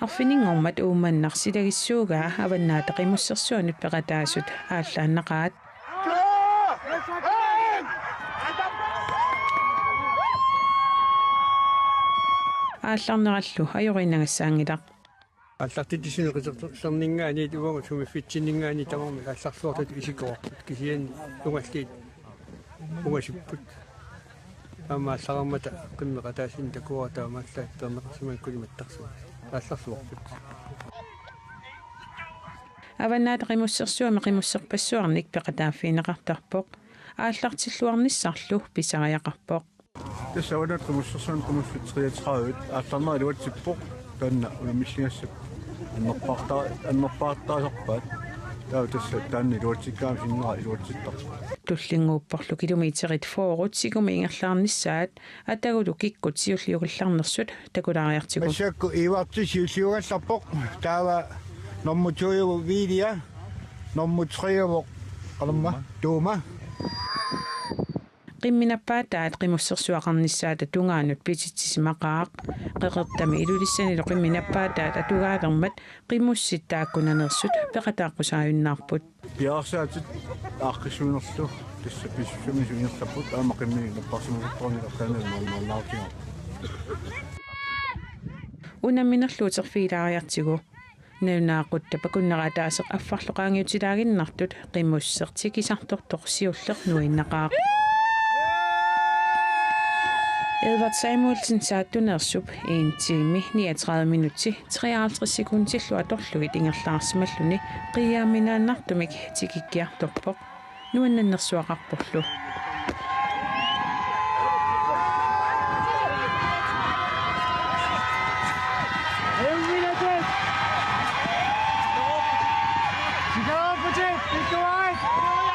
Arfiningormat uumannarsilagissuugaa avannaataqimussersuanut peqataasut aallaannaqaat аалларнераллу ajorinnagassаангилақ аллартитисинеқисернингаани тугама сумиффитсиннингаани тамарми алларсуартат исикоортут кисиан тугаллиит угасиппут амааллараммата қиммеқатаасин такуата мааллаа пернеқарсиман кулиматтарсуа алларсуарпут аваннаатақимуссерсуами қимуссерпассуарник пеқатааффиинеқартарпоқ ааллартиллуарниссарлу писариақарпоқ тассаванат қимуссерсуан қимуссутриатраавит аалларнера илуатсиппоқ таанна улмиссигассап аннерпаартаасарпаат таа тасса таанни илуатсиккаам синнера илуатситтар туллингууппарлу километрит фоорут сигуми ингерлаарниссаат атагулу киккут сиуллиугилларнерсут такулаариартигу масакку иварти сиуллиугалларпоқ таава нормутуйу видео нормутриуво қаламма туума qimminappaataat qimussersuaqarnissaata tungaanut pititsisimmaqaaq qeqertami ilulissanilu qimminappaataat atugaalermat qimussittaakkunanersut peqataaqqusaayunnaarput piarsaatut aaqqissuunerlu tassa pissumisuunerlapput aama qimmini napparsimusortornilertaanalnornaartiga unamminerluuterfiilaariartigu нунаақутта пакуннератаасеқ аффарлоқаангиутилаагиннартут qimmussертикисарторторсиуллернуиннақаақ Edvard Samuelsen saattunersup 1 time 39 minutter 53 sekunder luatorlugit ingerlaarsimalluni qiyaamminaannartumik tikikkiartorpoq nuannannersuaqarporlu Go, Bridget! Go on!